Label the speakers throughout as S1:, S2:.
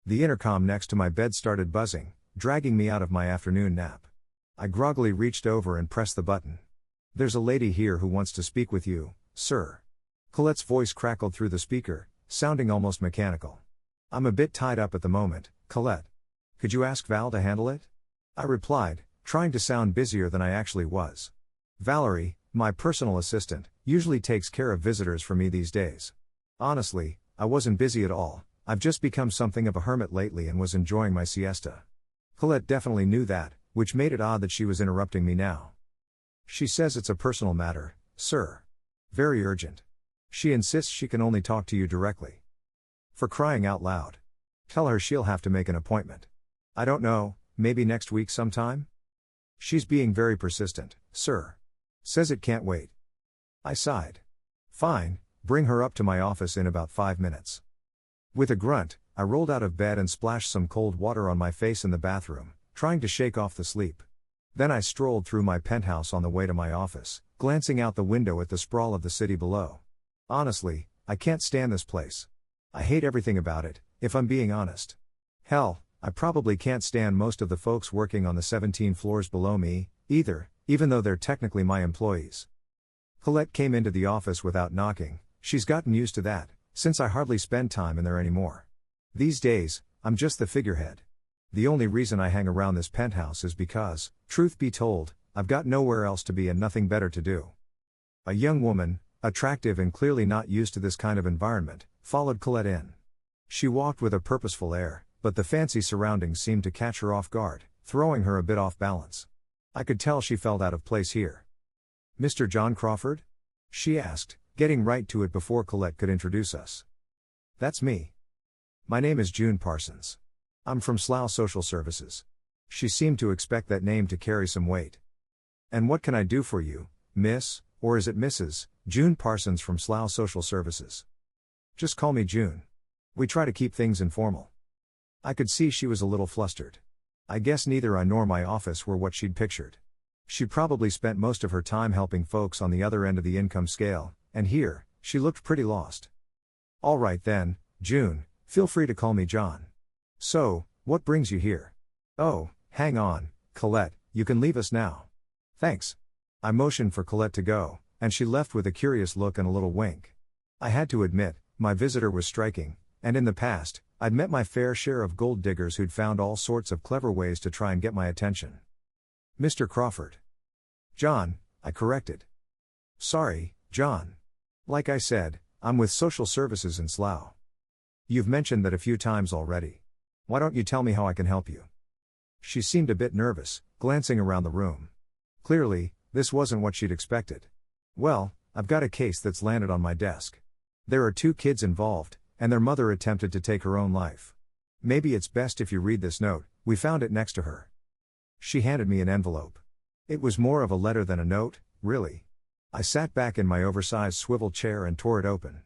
S1: The intercom next to my bed started buzzing, dragging me out of my afternoon nap. I groggily reached over and pressed the button. "There's a lady here who wants to speak with you, sir." Colette's voice crackled through the speaker, sounding almost mechanical. "I'm a bit tied up at the moment, Colette. Could you ask Val to handle it?" I replied, trying to sound busier than I actually was. "Valerie, my personal assistant, usually takes care of visitors for me these days. Honestly, I wasn't busy at all. I've just become something of a hermit lately and was enjoying my siesta." Colette definitely knew that, which made it odd that she was interrupting me now. "She says it's a personal matter, sir. Very urgent. She insists she can only talk to you directly." For crying out loud. "Tell her she'll have to make an appointment. I don't know, maybe next week sometime? She's being very persistent, sir. Says it can't wait." I sighed. "Fine, bring her up to my office in about 5 minutes." With a grunt, I rolled out of bed and splashed some cold water on my face in the bathroom, trying to shake off the sleep. Then I strolled through my penthouse on the way to my office, glancing out the window at the sprawl of the city below. Honestly, I can't stand this place. I hate everything about it, if I'm being honest. Hell, I probably can't stand most of the folks working on the 17 floors below me, either, even though they're technically my employees. Colette came into the office without knocking. She's gotten used to that, since I hardly spend time in there anymore. These days, I'm just the figurehead. The only reason I hang around this penthouse is because, truth be told, I've got nowhere else to be and nothing better to do. A young woman, attractive and clearly not used to this kind of environment, followed Colette in. She walked with a purposeful air, but the fancy surroundings seemed to catch her off guard, throwing her a bit off balance. I could tell she felt out of place here. "Mr. John Crawford?" she asked, getting right to it before Colette could introduce us. "That's me. My name is June Parsons. I'm from Slough Social Services." She seemed to expect that name to carry some weight. "And what can I do for you, Miss, or is it Mrs. June Parsons from Slough Social Services?" "Just call me June. We try to keep things informal." I could see she was a little flustered. I guess neither I nor my office were what she'd pictured. She probably spent most of her time helping folks on the other end of the income scale, and here, she looked pretty lost. "All right then, June, feel free to call me John. So, what brings you here?" "Oh, hang on, Colette, you can leave us now." "Thanks." I motioned for Colette to go, and she left with a curious look and a little wink. I had to admit, my visitor was striking, and in the past, I'd met my fair share of gold diggers who'd found all sorts of clever ways to try and get my attention. "Mr. Crawford." "John," I corrected. "Sorry, John. Like I said, I'm with Social Services in Slough. You've mentioned that a few times already. Why don't you tell me how I can help you?" She seemed a bit nervous, glancing around the room. Clearly, this wasn't what she'd expected. "Well, I've got a case that's landed on my desk. There are 2 kids involved, and their mother attempted to take her own life. Maybe it's best if you read this note, we found it next to her." She handed me an envelope. It was more of a letter than a note, really. I sat back in my oversized swivel chair and tore it open.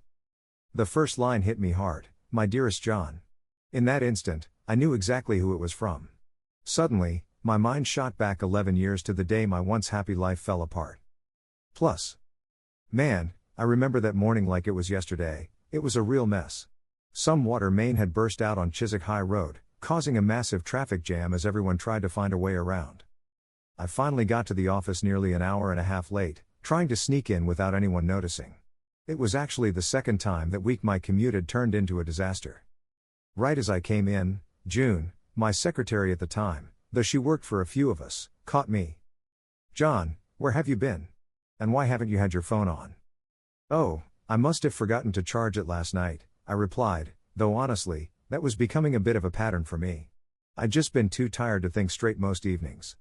S1: The first line hit me hard, "My dearest John." In that instant, I knew exactly who it was from. Suddenly, my mind shot back 11 years to the day my once happy life fell apart. Plus, man, I remember that morning like it was yesterday. It was a real mess. Some water main had burst out on Chiswick High Road, causing a massive traffic jam as everyone tried to find a way around. I finally got to the office nearly an hour and a half late, trying to sneak in without anyone noticing. It was actually the second time that week my commute had turned into a disaster. Right as I came in, June, my secretary at the time, though she worked for a few of us, caught me. "John, where have you been? And why haven't you had your phone on?" "Oh, I must have forgotten to charge it last night," I replied, though honestly, that was becoming a bit of a pattern for me. I'd just been too tired to think straight most evenings.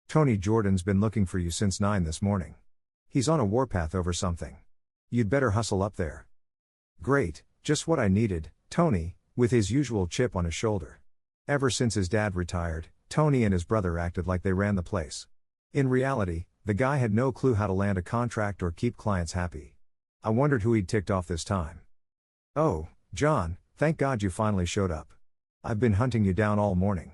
S1: "Tony Jordan's been looking for you since 9 this morning. He's on a warpath over something. You'd better hustle up there." Great, just what I needed, Tony, with his usual chip on his shoulder. Ever since his dad retired, Tony and his brother acted like they ran the place. In reality, the guy had no clue how to land a contract or keep clients happy. I wondered who he'd ticked off this time. "Oh, John, thank God you finally showed up. I've been hunting you down all morning.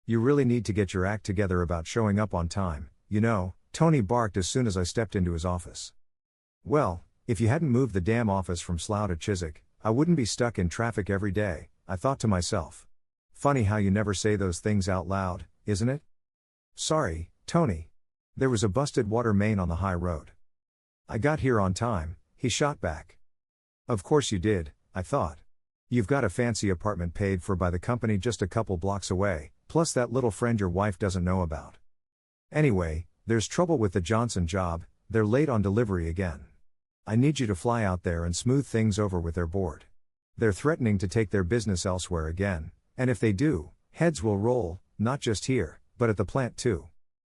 S1: You really need to get your act together about showing up on time, you know," Tony barked as soon as I stepped into his office. Well, if you hadn't moved the damn office from Slough to Chiswick, I wouldn't be stuck in traffic every day, I thought to myself. Funny how you never say those things out loud, isn't it? Sorry, Tony. There was a busted water main on the high road. I got here on time, he shot back. Of course you did, I thought. You've got a fancy apartment paid for by the company just a couple blocks away, plus that little friend your wife doesn't know about. Anyway, there's trouble with the Johnson job, they're late on delivery again. I need you to fly out there and smooth things over with their board. They're threatening to take their business elsewhere again, and if they do, heads will roll, not just here, but at the plant too.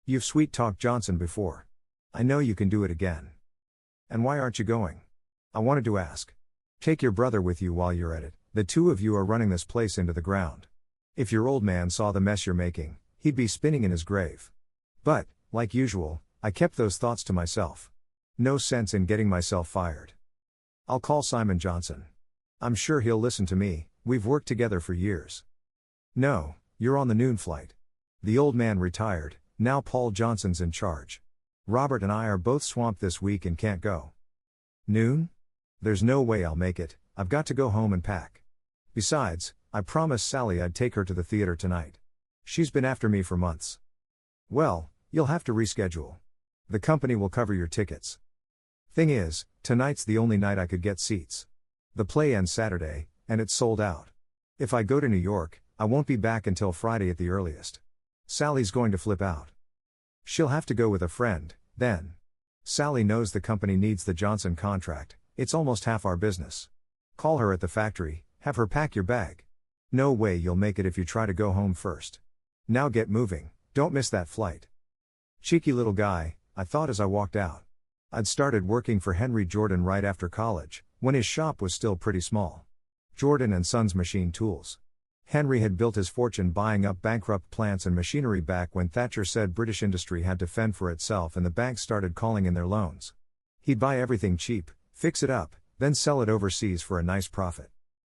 S1: You've sweet-talked Johnson before. I know you can do it again. And why aren't you going? I wanted to ask. Take your brother with you while you're at it, the two of you are running this place into the ground. If your old man saw the mess you're making, he'd be spinning in his grave. But, like usual, I kept those thoughts to myself. No sense in getting myself fired. I'll call Simon Johnson. I'm sure he'll listen to me, we've worked together for years. No, you're on the noon flight. The old man retired, now Paul Johnson's in charge. Robert and I are both swamped this week and can't go. Noon? There's no way I'll make it, I've got to go home and pack. Besides, I promised Sally I'd take her to the theater tonight. She's been after me for months. Well, you'll have to reschedule. The company will cover your tickets. Thing is, tonight's the only night I could get seats. The play ends Saturday, and it's sold out. If I go to New York, I won't be back until Friday at the earliest. Sally's going to flip out. She'll have to go with a friend, then. Sally knows the company needs the Johnson contract, it's almost half our business. Call her at the factory, have her pack your bag. No way you'll make it if you try to go home first. Now get moving, don't miss that flight. Cheeky little guy, I thought as I walked out. I'd started working for Henry Jordan right after college, when his shop was still pretty small. Jordan & Sons Machine Tools. Henry had built his fortune buying up bankrupt plants and machinery back when Thatcher said British industry had to fend for itself and the banks started calling in their loans. He'd buy everything cheap, fix it up, then sell it overseas for a nice profit.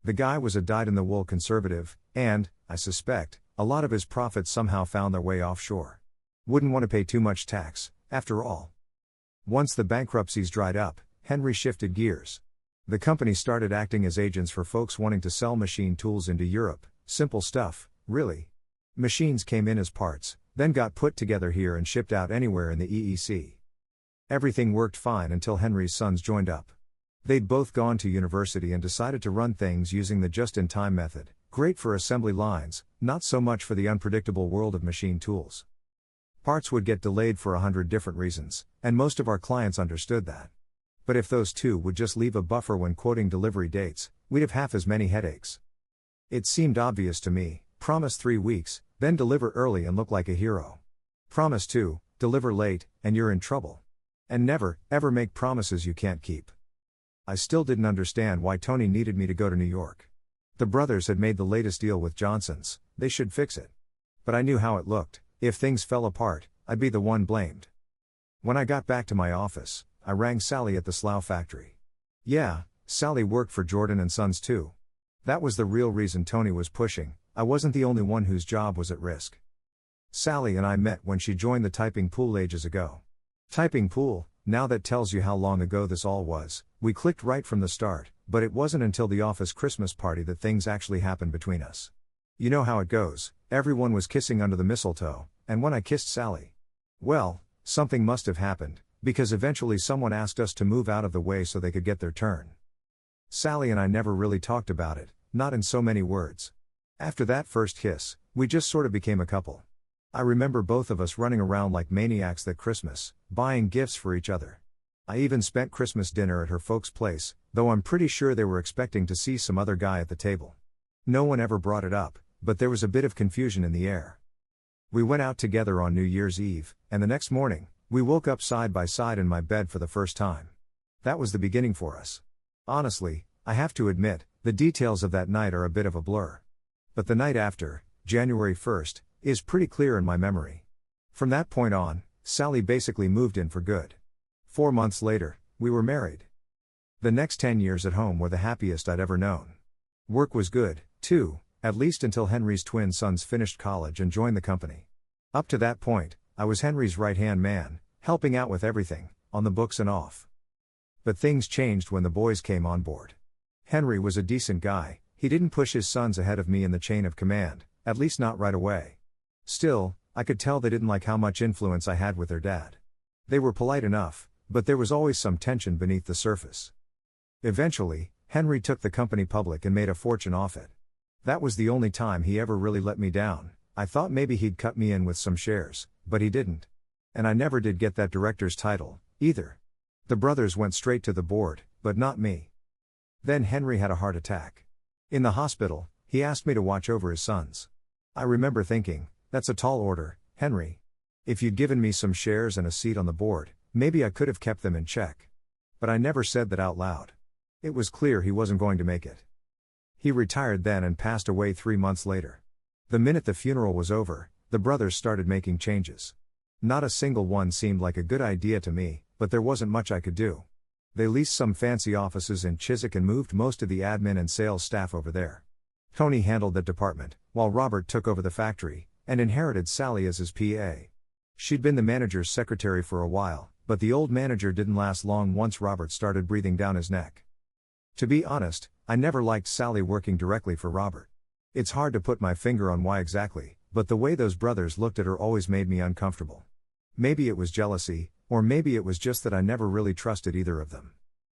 S1: The guy was a dyed-in-the-wool conservative, and, I suspect, a lot of his profits somehow found their way offshore. Wouldn't want to pay too much tax, after all. Once the bankruptcies dried up, Henry shifted gears. The company started acting as agents for folks wanting to sell machine tools into Europe. Simple stuff, really. Machines came in as parts, then got put together here and shipped out anywhere in the EEC. Everything worked fine until Henry's sons joined up. They'd both gone to university and decided to run things using the just-in-time method, great for assembly lines, not so much for the unpredictable world of machine tools. Parts would get delayed for 100 different reasons, and most of our clients understood that. But if those two would just leave a buffer when quoting delivery dates, we'd have half as many headaches. It seemed obvious to me, promise 3 weeks, then deliver early and look like a hero. Promise 2, deliver late, and you're in trouble. And never, ever make promises you can't keep. I still didn't understand why Tony needed me to go to New York. The brothers had made the latest deal with Johnson's, they should fix it. But I knew how it looked, if things fell apart, I'd be the one blamed. When I got back to my office, I rang Sally at the Slough factory. Yeah, Sally worked for Jordan & Sons too. That was the real reason Tony was pushing, I wasn't the only one whose job was at risk. Sally and I met when she joined the typing pool ages ago. Typing pool, now that tells you how long ago this all was, we clicked right from the start, but it wasn't until the office Christmas party that things actually happened between us. You know how it goes, everyone was kissing under the mistletoe, and when I kissed Sally, well, something must have happened, because eventually someone asked us to move out of the way so they could get their turn. Sally and I never really talked about it, not in so many words. After that first kiss, we just sort of became a couple. I remember both of us running around like maniacs that Christmas, buying gifts for each other. I even spent Christmas dinner at her folks' place, though I'm pretty sure they were expecting to see some other guy at the table. No one ever brought it up, but there was a bit of confusion in the air. We went out together on New Year's Eve, and the next morning, we woke up side by side in my bed for the first time. That was the beginning for us. Honestly, I have to admit, the details of that night are a bit of a blur. But the night after, January 1st, is pretty clear in my memory. From that point on, Sally basically moved in for good. 4 months later, we were married. The next 10 years at home were the happiest I'd ever known. Work was good, too, at least until Henry's twin sons finished college and joined the company. Up to that point, I was Henry's right-hand man, helping out with everything, on the books and off. But things changed when the boys came on board. Henry was a decent guy, he didn't push his sons ahead of me in the chain of command, At least not right away. Still, I could tell they didn't like how much influence I had with their dad. They were polite enough, but there was always some tension beneath the surface. Eventually, Henry took the company public and made a fortune off it. That was the only time he ever really let me down. I thought maybe he'd cut me in with some shares, but he didn't. And I never did get that director's title, either. The brothers went straight to the board, but not me. Then Henry had a heart attack. In the hospital, he asked me to watch over his sons. I remember thinking, that's a tall order, Henry. If you'd given me some shares and a seat on the board, maybe I could have kept them in check. But I never said that out loud. It was clear he wasn't going to make it. He retired then and passed away 3 months later. The minute the funeral was over, the brothers started making changes. Not a single one seemed like a good idea to me, but there wasn't much I could do. They leased some fancy offices in Chiswick and moved most of the admin and sales staff over there. Tony handled that department, while Robert took over the factory, and inherited Sally as his PA. She'd been the manager's secretary for a while, but the old manager didn't last long once Robert started breathing down his neck. To be honest, I never liked Sally working directly for Robert. It's hard to put my finger on why exactly, but the way those brothers looked at her always made me uncomfortable. Maybe it was jealousy, or maybe it was just that I never really trusted either of them.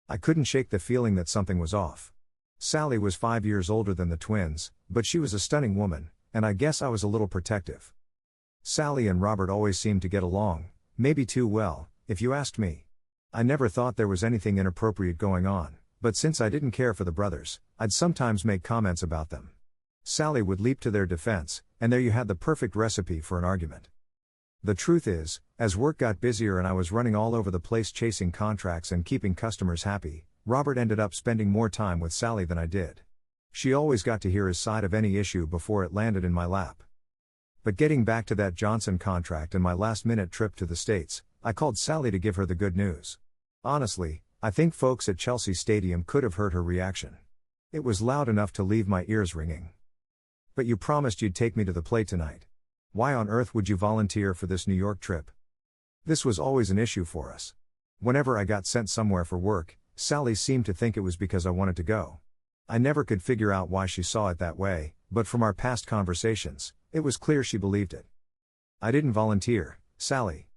S1: I couldn't shake the feeling that something was off. Sally was 5 years older than the twins, but she was a stunning woman, and I guess I was a little protective. Sally and Robert always seemed to get along, maybe too well, if you asked me. I never thought there was anything inappropriate going on, but since I didn't care for the brothers, I'd sometimes make comments about them. Sally would leap to their defense, and there you had the perfect recipe for an argument. The truth is, as work got busier and I was running all over the place chasing contracts and keeping customers happy, Robert ended up spending more time with Sally than I did. She always got to hear his side of any issue before it landed in my lap. But getting back to that Johnson contract and my last-minute trip to the States, I called Sally to give her the good news. Honestly, I think folks at Chelsea Stadium could have heard her reaction. It was loud enough to leave my ears ringing. "But you promised you'd take me to the play tonight. Why on earth would you volunteer for this New York trip?" This was always an issue for us. Whenever I got sent somewhere for work, Sally seemed to think it was because I wanted to go. I never could figure out why she saw it that way, but from our past conversations, it was clear she believed it. "I didn't volunteer, Sally.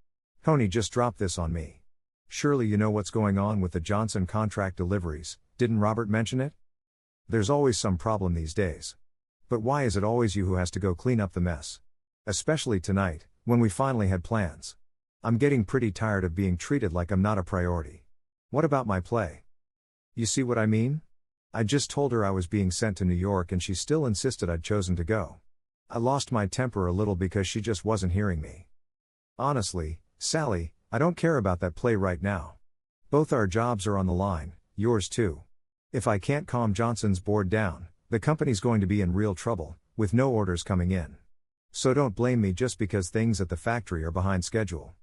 S1: Tony just dropped this on me. Surely you know what's going on with the Johnson contract deliveries, didn't Robert mention it? There's always some problem these days. But why is it always you who has to go clean up the mess? Especially tonight, when we finally had plans. I'm getting pretty tired of being treated like I'm not a priority. What about my play?" You see what I mean? I just told her I was being sent to New York and she still insisted I'd chosen to go. I lost my temper a little because she just wasn't hearing me. "Honestly, Sally, I don't care about that play right now. Both our jobs are on the line, yours too. If I can't calm Johnson's board down, the company's going to be in real trouble, with no orders coming in. So don't blame me just because things at the factory are behind schedule."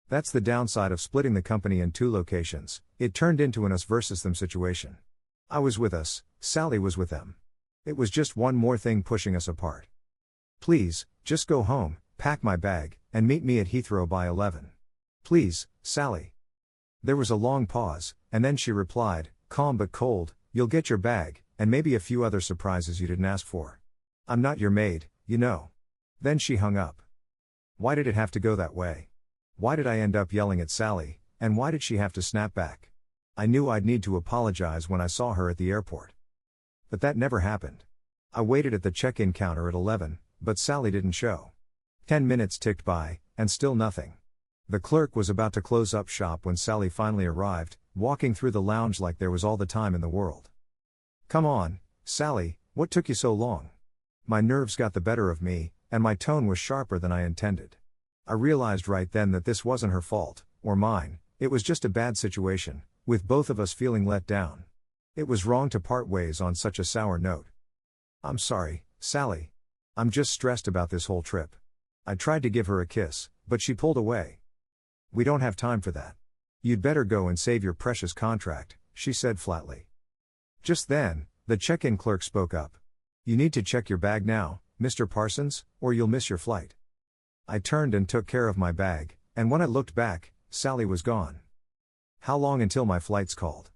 S1: That's the downside of splitting the company in 2 locations. It turned into an us versus them situation. I was with us, Sally was with them. It was just one more thing pushing us apart. "Please, just go home, pack my bag, and meet me at Heathrow by 11. Please, Sally." There was a long pause, and then she replied, calm but cold, "You'll get your bag, and maybe a few other surprises you didn't ask for. I'm not your maid, you know." Then she hung up. Why did it have to go that way? Why did I end up yelling at Sally, and why did she have to snap back? I knew I'd need to apologize when I saw her at the airport. But that never happened. I waited at the check-in counter at 11, but Sally didn't show. 10 minutes ticked by, and still nothing. The clerk was about to close up shop when Sally finally arrived, walking through the lounge like there was all the time in the world. "Come on, Sally, what took you so long?" My nerves got the better of me, and my tone was sharper than I intended. I realized right then that this wasn't her fault, or mine, it was just a bad situation, with both of us feeling let down. It was wrong to part ways on such a sour note. "I'm sorry, Sally. I'm just stressed about this whole trip." I tried to give her a kiss, but she pulled away. "We don't have time for that. You'd better go and save your precious contract," she said flatly. Just then, the check-in clerk spoke up. "You need to check your bag now, Mr. Parsons, or you'll miss your flight." I turned and took care of my bag, and when I looked back, Sally was gone. "How long until my flight's called?"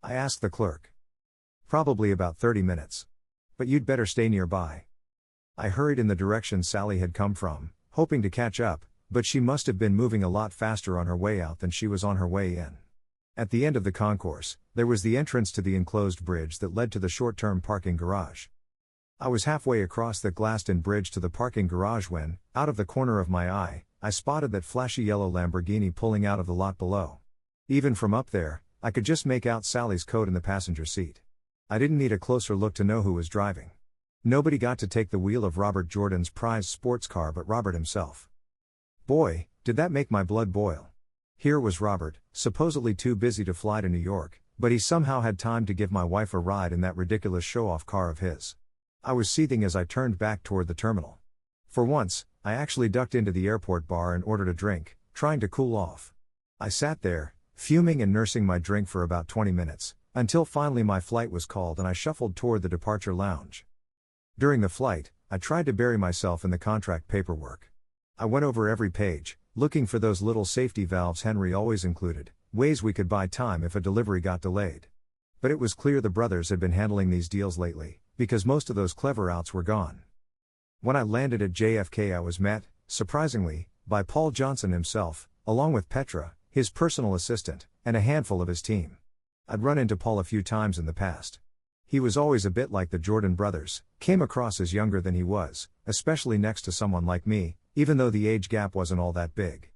S1: I asked the clerk. "Probably about 30 minutes. But you'd better stay nearby." I hurried in the direction Sally had come from, hoping to catch up, but she must have been moving a lot faster on her way out than she was on her way in. At the end of the concourse, there was the entrance to the enclosed bridge that led to the short-term parking garage. I was halfway across the glassed-in bridge to the parking garage when, out of the corner of my eye, I spotted that flashy yellow Lamborghini pulling out of the lot below. Even from up there, I could just make out Sally's coat in the passenger seat. I didn't need a closer look to know who was driving. Nobody got to take the wheel of Robert Jordan's prized sports car but Robert himself. Boy, did that make my blood boil. Here was Robert, supposedly too busy to fly to New York, but he somehow had time to give my wife a ride in that ridiculous show-off car of his. I was seething as I turned back toward the terminal. For once, I actually ducked into the airport bar and ordered a drink, trying to cool off. I sat there, fuming and nursing my drink for about 20 minutes, until finally my flight was called and I shuffled toward the departure lounge. During the flight, I tried to bury myself in the contract paperwork. I went over every page, looking for those little safety valves Henry always included, ways we could buy time if a delivery got delayed. But it was clear the brothers had been handling these deals lately, because most of those clever outs were gone. When I landed at JFK, I was met, surprisingly, by Paul Johnson himself, along with Petra, his personal assistant, and a handful of his team. I'd run into Paul a few times in the past. He was always a bit like the Jordan brothers, came across as younger than he was, especially next to someone like me, even though the age gap wasn't all that big.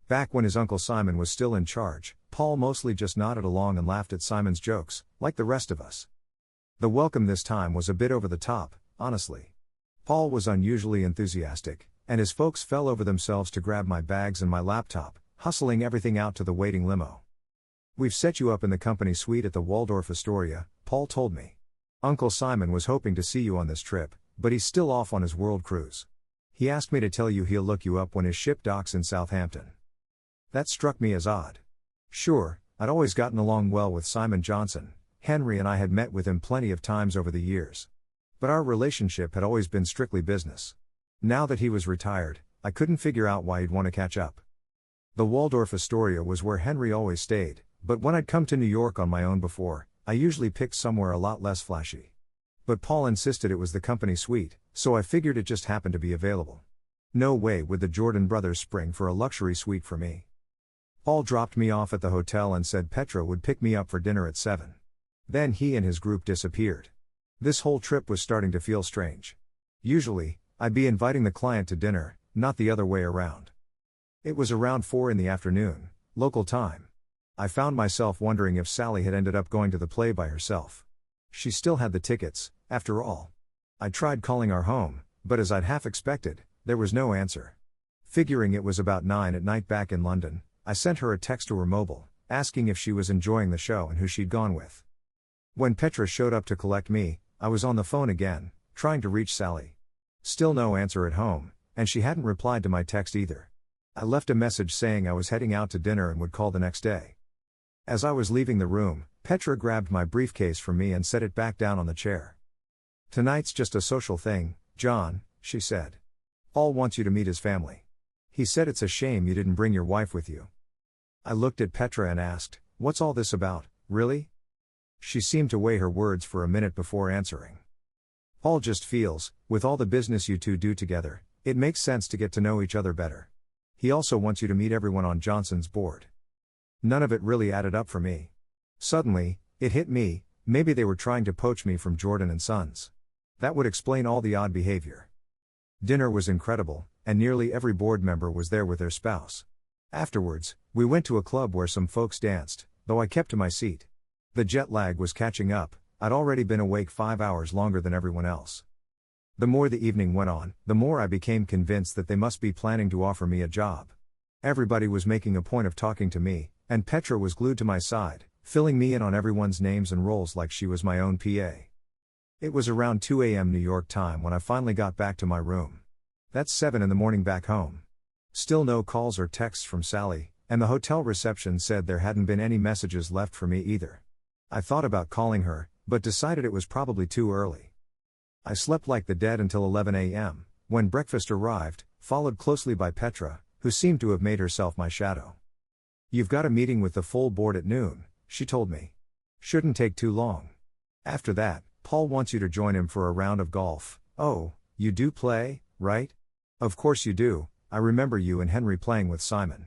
S1: Back when his uncle Simon was still in charge, Paul mostly just nodded along and laughed at Simon's jokes, like the rest of us. The welcome this time was a bit over the top, honestly. Paul was unusually enthusiastic, and his folks fell over themselves to grab my bags and my laptop, hustling everything out to the waiting limo. "We've set you up in the company suite at the Waldorf Astoria," Paul told me. "Uncle Simon was hoping to see you on this trip, but he's still off on his world cruise. He asked me to tell you he'll look you up when his ship docks in Southampton." That struck me as odd. Sure, I'd always gotten along well with Simon Johnson. Henry and I had met with him plenty of times over the years. But our relationship had always been strictly business. Now that he was retired, I couldn't figure out why he'd want to catch up. The Waldorf Astoria was where Henry always stayed, but when I'd come to New York on my own before, I usually picked somewhere a lot less flashy. But Paul insisted it was the company suite, so I figured it just happened to be available. No way would the Jordan brothers spring for a luxury suite for me. Paul dropped me off at the hotel and said Petra would pick me up for dinner at 7. Then he and his group disappeared. This whole trip was starting to feel strange. Usually, I'd be inviting the client to dinner, not the other way around. It was around 4 in the afternoon, local time. I found myself wondering if Sally had ended up going to the play by herself. She still had the tickets, after all. I tried calling our home, but as I'd half expected, there was no answer. Figuring it was about 9 at night back in London, I sent her a text to her mobile, asking if she was enjoying the show and who she'd gone with. When Petra showed up to collect me, I was on the phone again, trying to reach Sally. Still no answer at home, and she hadn't replied to my text either. I left a message saying I was heading out to dinner and would call the next day. As I was leaving the room, Petra grabbed my briefcase from me and set it back down on the chair. "Tonight's just a social thing, John," she said. "Paul wants you to meet his family. He said it's a shame you didn't bring your wife with you." I looked at Petra and asked, "What's all this about, really?" She seemed to weigh her words for a minute before answering. "Paul just feels, with all the business you two do together, it makes sense to get to know each other better. He also wants you to meet everyone on Johnson's board." None of it really added up for me. Suddenly, it hit me, maybe they were trying to poach me from Jordan and Sons. That would explain all the odd behavior. Dinner was incredible, and nearly every board member was there with their spouse. Afterwards, we went to a club where some folks danced, though I kept to my seat. The jet lag was catching up. I'd already been awake 5 hours longer than everyone else. The more the evening went on, the more I became convinced that they must be planning to offer me a job. Everybody was making a point of talking to me, and Petra was glued to my side, filling me in on everyone's names and roles like she was my own PA. It was around 2 a.m. New York time when I finally got back to my room. That's 7 in the morning back home. Still no calls or texts from Sally, and the hotel reception said there hadn't been any messages left for me either. I thought about calling her, but decided it was probably too early. I slept like the dead until 11 a.m., when breakfast arrived, followed closely by Petra, who seemed to have made herself my shadow. "You've got a meeting with the full board at noon," she told me. "Shouldn't take too long. After that, Paul wants you to join him for a round of golf." "Oh, You do play, right? Of course you do, I remember you and Henry playing with Simon.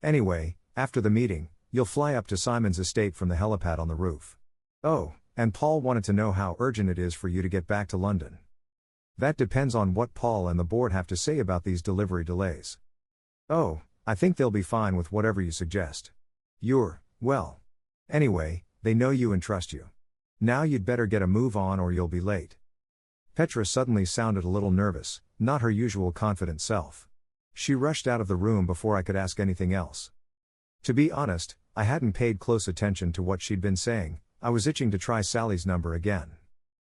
S1: Anyway, after the meeting, you'll fly up to Simon's estate from the helipad on the roof. Oh, and Paul wanted to know how urgent it is for you to get back to London. That depends on what Paul and the board have to say about these delivery delays. Oh, I think they'll be fine with whatever you suggest. Well. Anyway, they know you and trust you. Now you'd better get a move on or you'll be late. Petra suddenly sounded a little nervous, not her usual confident self. She rushed out of the room before I could ask anything else. To be honest, I hadn't paid close attention to what she'd been saying. I was itching to try Sally's number again.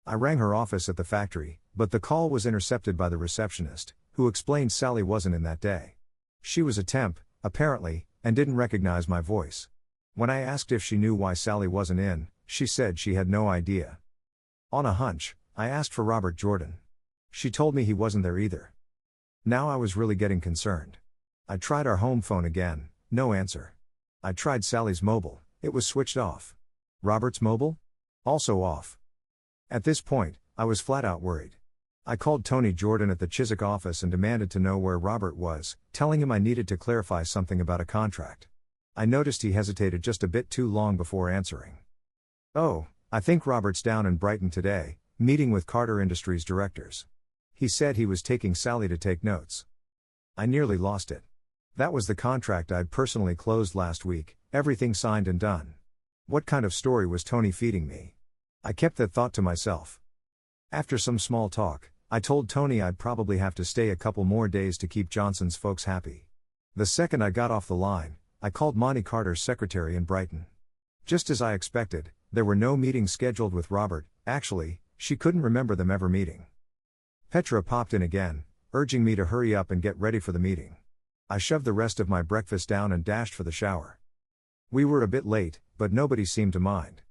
S1: I rang her office at the factory, but the call was intercepted by the receptionist, who explained Sally wasn't in that day. She was a temp, apparently, and didn't recognize my voice. When I asked if she knew why Sally wasn't in, she said she had no idea. On a hunch, I asked for Robert Jordan. She told me he wasn't there either. Now I was really getting concerned. I tried our home phone again, no answer. I tried Sally's mobile, it was switched off. Robert's mobile? Also off. At this point, I was flat out worried. I called Tony Jordan at the Chiswick office and demanded to know where Robert was, telling him I needed to clarify something about a contract. I noticed he hesitated just a bit too long before answering. Oh, I think Robert's down in Brighton today, meeting with Carter Industries directors. He said he was taking Sally to take notes. I nearly lost it. That was the contract I'd personally closed last week, everything signed and done. What kind of story was Tony feeding me? I kept that thought to myself. After some small talk, I told Tony I'd probably have to stay a couple more days to keep Johnson's folks happy. The second I got off the line, I called Monty Carter's secretary in Brighton. Just as I expected, there were no meetings scheduled with Robert. Actually, she couldn't remember them ever meeting. Petra popped in again, urging me to hurry up and get ready for the meeting. I shoved the rest of my breakfast down and dashed for the shower. We were a bit late, but nobody seemed to mind.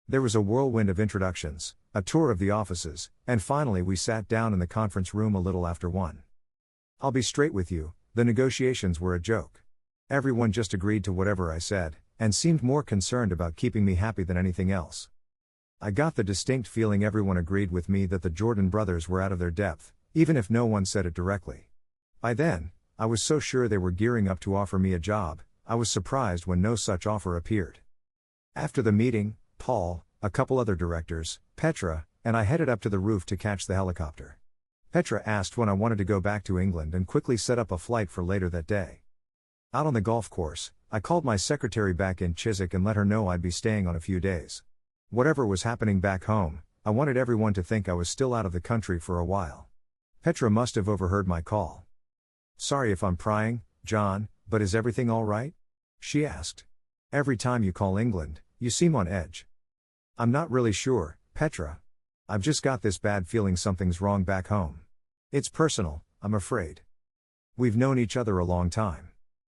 S1: There was a whirlwind of introductions, a tour of the offices, and finally we sat down in the conference room a little after 1. I'll be straight with you, the negotiations were a joke. Everyone just agreed to whatever I said, and seemed more concerned about keeping me happy than anything else. I got the distinct feeling everyone agreed with me that the Jordan brothers were out of their depth, even if no one said it directly. By then, I was so sure they were gearing up to offer me a job, I was surprised when no such offer appeared. After the meeting, Paul, a couple other directors, Petra, and I headed up to the roof to catch the helicopter. Petra asked when I wanted to go back to England and quickly set up a flight for later that day. Out on the golf course, I called my secretary back in Chiswick and let her know I'd be staying on a few days. Whatever was happening back home, I wanted everyone to think I was still out of the country for a while. Petra must have overheard my call. "Sorry if I'm prying, John, but is everything all right?" she asked. "Every time you call England, you seem on edge." "I'm not really sure, Petra. I've just got this bad feeling something's wrong back home. It's personal, I'm afraid. We've known each other a long time.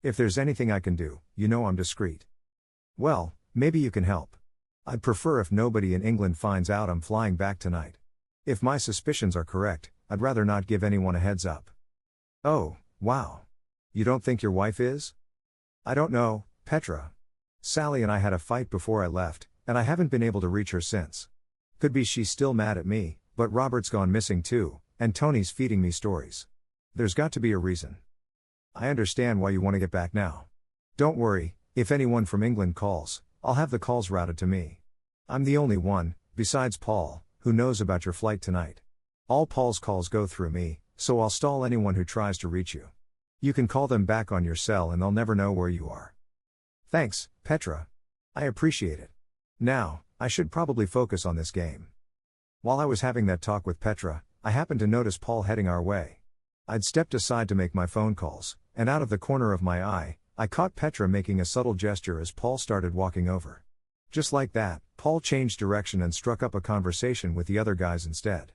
S1: If there's anything I can do, you know I'm discreet." "Well, maybe you can help. I'd prefer if nobody in England finds out I'm flying back tonight. If my suspicions are correct, I'd rather not give anyone a heads up." "Oh, wow. You don't think your wife is?" "I don't know, Petra. Sally and I had a fight before I left, and I haven't been able to reach her since. Could be she's still mad at me, but Robert's gone missing too, and Tony's feeding me stories. There's got to be a reason. I understand why you want to get back now. Don't worry, if anyone from England calls, I'll have the calls routed to me. I'm the only one, besides Paul, who knows about your flight tonight. All Paul's calls go through me, so I'll stall anyone who tries to reach you. You can call them back on your cell and they'll never know where you are." "Thanks, Petra. I appreciate it. Now, I should probably focus on this game." While I was having that talk with Petra, I happened to notice Paul heading our way. I'd stepped aside to make my phone calls, and out of the corner of my eye, I caught Petra making a subtle gesture as Paul started walking over. Just like that, Paul changed direction and struck up a conversation with the other guys instead.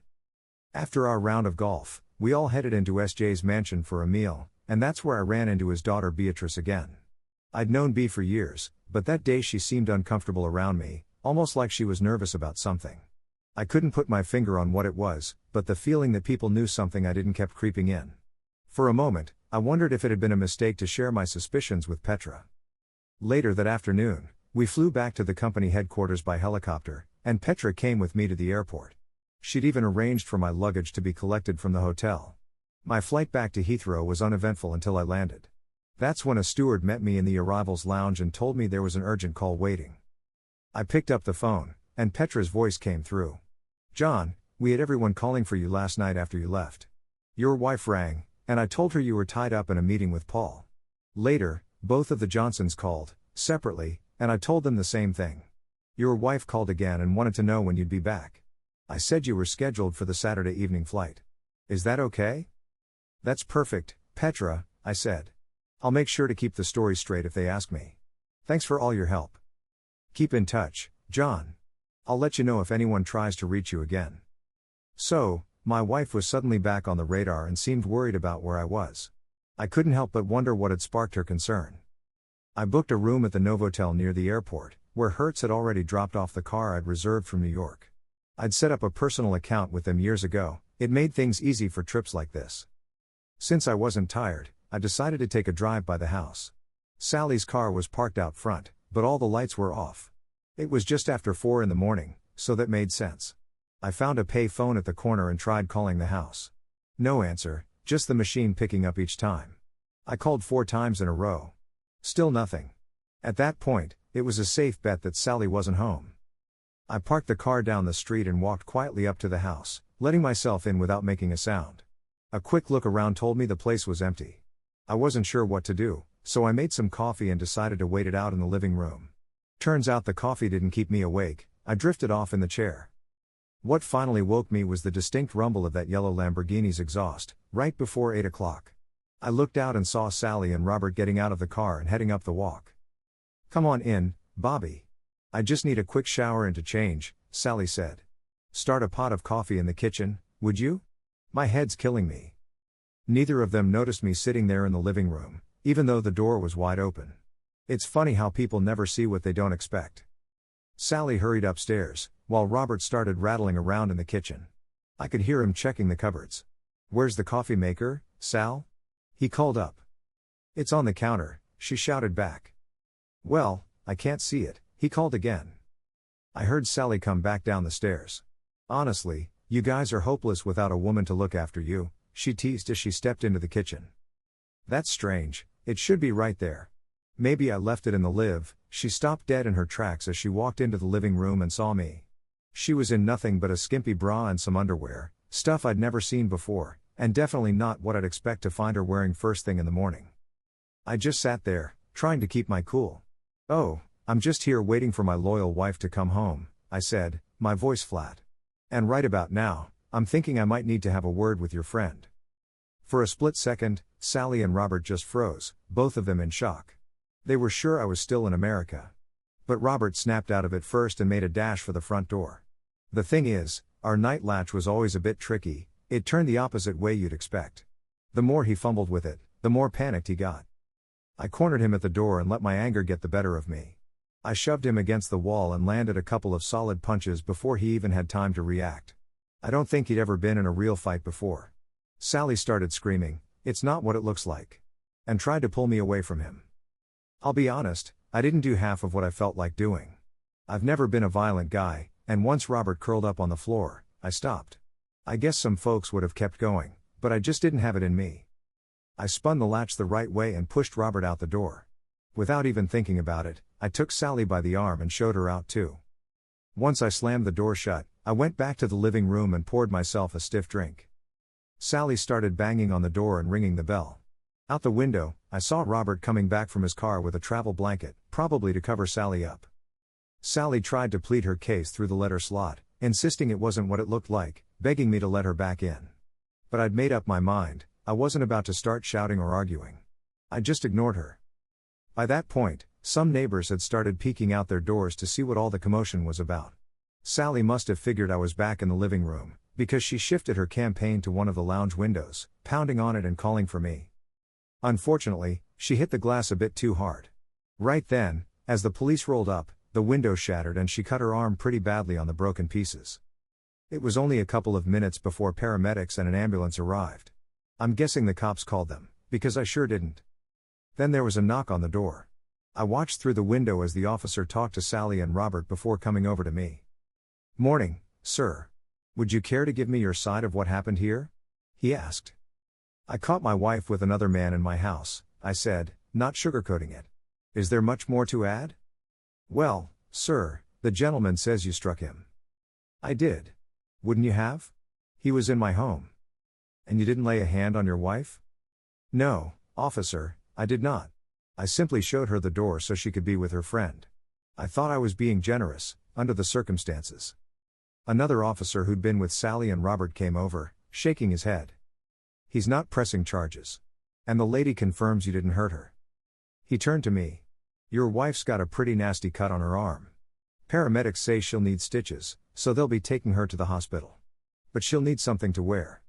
S1: After our round of golf, we all headed into SJ's mansion for a meal, and that's where I ran into his daughter Beatrice again. I'd known Bea for years, but that day she seemed uncomfortable around me, almost like she was nervous about something. I couldn't put my finger on what it was, but the feeling that people knew something I didn't kept creeping in. For a moment, I wondered if it had been a mistake to share my suspicions with Petra. Later that afternoon, we flew back to the company headquarters by helicopter, and Petra came with me to the airport. She'd even arranged for my luggage to be collected from the hotel. My flight back to Heathrow was uneventful until I landed. That's when a steward met me in the arrivals lounge and told me there was an urgent call waiting. I picked up the phone, and Petra's voice came through. "John, we had everyone calling for you last night after you left. Your wife rang, and I told her you were tied up in a meeting with Paul. Later, both of the Johnsons called, separately, and I told them the same thing. Your wife called again and wanted to know when you'd be back. I said you were scheduled for the Saturday evening flight. Is that okay?" "That's perfect, Petra," I said. "I'll make sure to keep the story straight if they ask me. Thanks for all your help. Keep in touch, John. I'll let you know if anyone tries to reach you again." So, my wife was suddenly back on the radar and seemed worried about where I was. I couldn't help but wonder what had sparked her concern. I booked a room at the Novotel near the airport, where Hertz had already dropped off the car I'd reserved from New York. I'd set up a personal account with them years ago. It made things easy for trips like this. Since I wasn't tired, I decided to take a drive by the house. Sally's car was parked out front, but all the lights were off. It was just after 4 in the morning, so that made sense. I found a pay phone at the corner and tried calling the house. No answer, just the machine picking up each time. I called 4 times in a row. Still nothing. At that point, it was a safe bet that Sally wasn't home. I parked the car down the street and walked quietly up to the house, letting myself in without making a sound. A quick look around told me the place was empty. I wasn't sure what to do, so I made some coffee and decided to wait it out in the living room. Turns out the coffee didn't keep me awake. I drifted off in the chair. What finally woke me was the distinct rumble of that yellow Lamborghini's exhaust, right before 8 o'clock. I looked out and saw Sally and Robert getting out of the car and heading up the walk. "Come on in, Bobby. I just need a quick shower and to change," Sally said. "Start a pot of coffee in the kitchen, would you? My head's killing me." Neither of them noticed me sitting there in the living room, even though the door was wide open. It's funny how people never see what they don't expect. Sally hurried upstairs, while Robert started rattling around in the kitchen. I could hear him checking the cupboards. "Where's the coffee maker, Sal?" he called up. "It's on the counter," she shouted back. "Well, I can't see it," he called again. I heard Sally come back down the stairs. "Honestly, you guys are hopeless without a woman to look after you," she teased as she stepped into the kitchen. "That's strange, it should be right there. Maybe I left it in the live." She stopped dead in her tracks as she walked into the living room and saw me. She was in nothing but a skimpy bra and some underwear, stuff I'd never seen before, and definitely not what I'd expect to find her wearing first thing in the morning. I just sat there, trying to keep my cool. "Oh, I'm just here waiting for my loyal wife to come home," I said, my voice flat. "And right about now, I'm thinking I might need to have a word with your friend." For a split second, Sally and Robert just froze, both of them in shock. They were sure I was still in America. But Robert snapped out of it first and made a dash for the front door. The thing is, our night latch was always a bit tricky. It turned the opposite way you'd expect. The more he fumbled with it, the more panicked he got. I cornered him at the door and let my anger get the better of me. I shoved him against the wall and landed a couple of solid punches before he even had time to react. I don't think he'd ever been in a real fight before. Sally started screaming, "It's not what it looks like," and tried to pull me away from him. I'll be honest, I didn't do half of what I felt like doing. I've never been a violent guy, and once Robert curled up on the floor, I stopped. I guess some folks would have kept going, but I just didn't have it in me. I spun the latch the right way and pushed Robert out the door. Without even thinking about it, I took Sally by the arm and showed her out too. Once I slammed the door shut, I went back to the living room and poured myself a stiff drink. Sally started banging on the door and ringing the bell. Out the window, I saw Robert coming back from his car with a travel blanket, probably to cover Sally up. Sally tried to plead her case through the letter slot, insisting it wasn't what it looked like, begging me to let her back in. But I'd made up my mind, I wasn't about to start shouting or arguing. I just ignored her. By that point, some neighbors had started peeking out their doors to see what all the commotion was about. Sally must have figured I was back in the living room, because she shifted her campaign to one of the lounge windows, pounding on it and calling for me. Unfortunately, she hit the glass a bit too hard. Right then, as the police rolled up, the window shattered and she cut her arm pretty badly on the broken pieces. It was only a couple of minutes before paramedics and an ambulance arrived. I'm guessing the cops called them, because I sure didn't. Then there was a knock on the door. I watched through the window as the officer talked to Sally and Robert before coming over to me. "Morning, sir. Would you care to give me your side of what happened here? He asked. I caught my wife with another man in my house, I said, not sugarcoating it. Is there much more to add? Well, sir, the gentleman says you struck him. I did. Wouldn't you have? He was in my home. And you didn't lay a hand on your wife? No, officer, I did not. I simply showed her the door so she could be with her friend. I thought I was being generous, under the circumstances. Another officer who'd been with Sally and Robert came over, shaking his head. He's not pressing charges. And the lady confirms you didn't hurt her. He turned to me. Your wife's got a pretty nasty cut on her arm. Paramedics say she'll need stitches, so they'll be taking her to the hospital. But she'll need something to wear.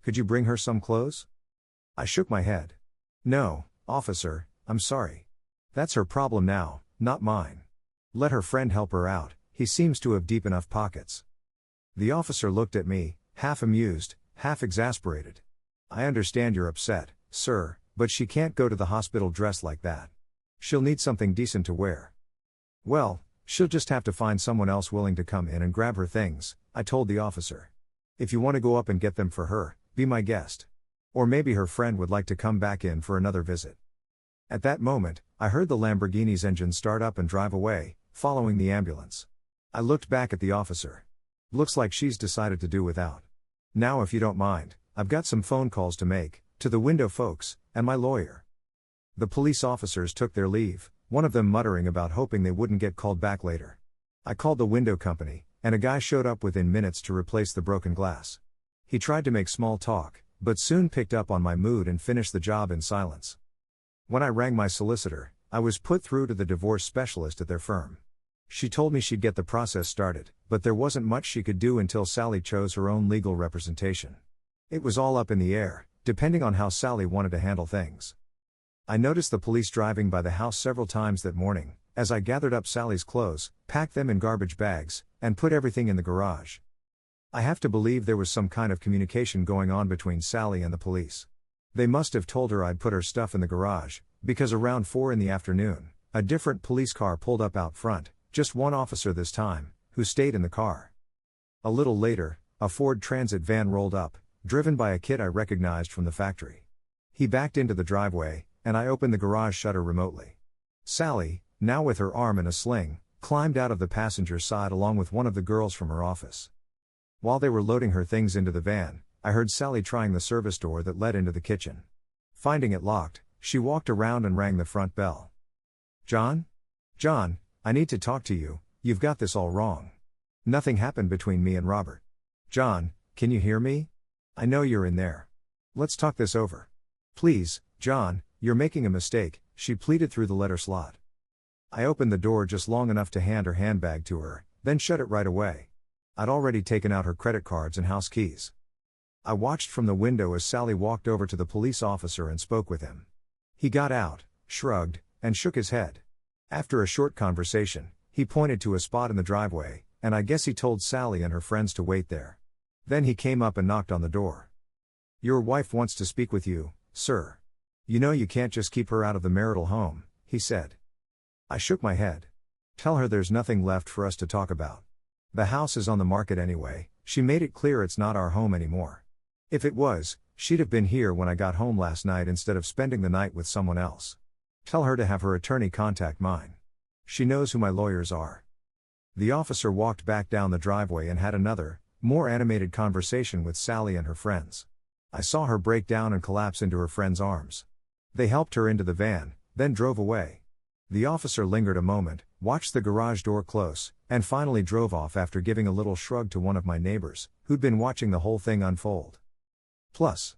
S1: Could you bring her some clothes? I shook my head. No, officer, I'm sorry. That's her problem now, not mine. Let her friend help her out, he seems to have deep enough pockets. The officer looked at me, half amused, half exasperated. I understand you're upset, sir, but she can't go to the hospital dressed like that. She'll need something decent to wear. Well, she'll just have to find someone else willing to come in and grab her things, I told the officer. If you want to go up and get them for her, be my guest. Or maybe her friend would like to come back in for another visit. At that moment, I heard the Lamborghini's engine start up and drive away, following the ambulance. I looked back at the officer. Looks like she's decided to do without. Now if you don't mind, I've got some phone calls to make, to the window folks, and my lawyer. The police officers took their leave, one of them muttering about hoping they wouldn't get called back later. I called the window company, and a guy showed up within minutes to replace the broken glass. He tried to make small talk, but soon picked up on my mood and finished the job in silence. When I rang my solicitor, I was put through to the divorce specialist at their firm. She told me she'd get the process started, but there wasn't much she could do until Sally chose her own legal representation. It was all up in the air, depending on how Sally wanted to handle things. I noticed the police driving by the house several times that morning, as I gathered up Sally's clothes, packed them in garbage bags, and put everything in the garage. I have to believe there was some kind of communication going on between Sally and the police. They must have told her I'd put her stuff in the garage, because around 4 in the afternoon, a different police car pulled up out front, just one officer this time, who stayed in the car. A little later, a Ford Transit van rolled up, driven by a kid I recognized from the factory. He backed into the driveway, and I opened the garage shutter remotely. Sally, now with her arm in a sling, climbed out of the passenger side along with one of the girls from her office. While they were loading her things into the van, I heard Sally trying the service door that led into the kitchen. Finding it locked, she walked around and rang the front bell. John? John, I need to talk to you, you've got this all wrong. Nothing happened between me and Robert. John, can you hear me? I know you're in there. Let's talk this over. Please, John, you're making a mistake, she pleaded through the letter slot. I opened the door just long enough to hand her handbag to her, then shut it right away. I'd already taken out her credit cards and house keys. I watched from the window as Sally walked over to the police officer and spoke with him. He got out, shrugged, and shook his head. After a short conversation, he pointed to a spot in the driveway, and I guess he told Sally and her friends to wait there. Then he came up and knocked on the door. Your wife wants to speak with you, sir. You know you can't just keep her out of the marital home, he said. I shook my head. Tell her there's nothing left for us to talk about. The house is on the market anyway, she made it clear it's not our home anymore. If it was, she'd have been here when I got home last night instead of spending the night with someone else. Tell her to have her attorney contact mine. She knows who my lawyers are. The officer walked back down the driveway and had another, more animated conversation with Sally and her friends. I saw her break down and collapse into her friend's arms. They helped her into the van, then drove away. The officer lingered a moment, watched the garage door close, and finally drove off after giving a little shrug to one of my neighbors, who'd been watching the whole thing unfold. Plus,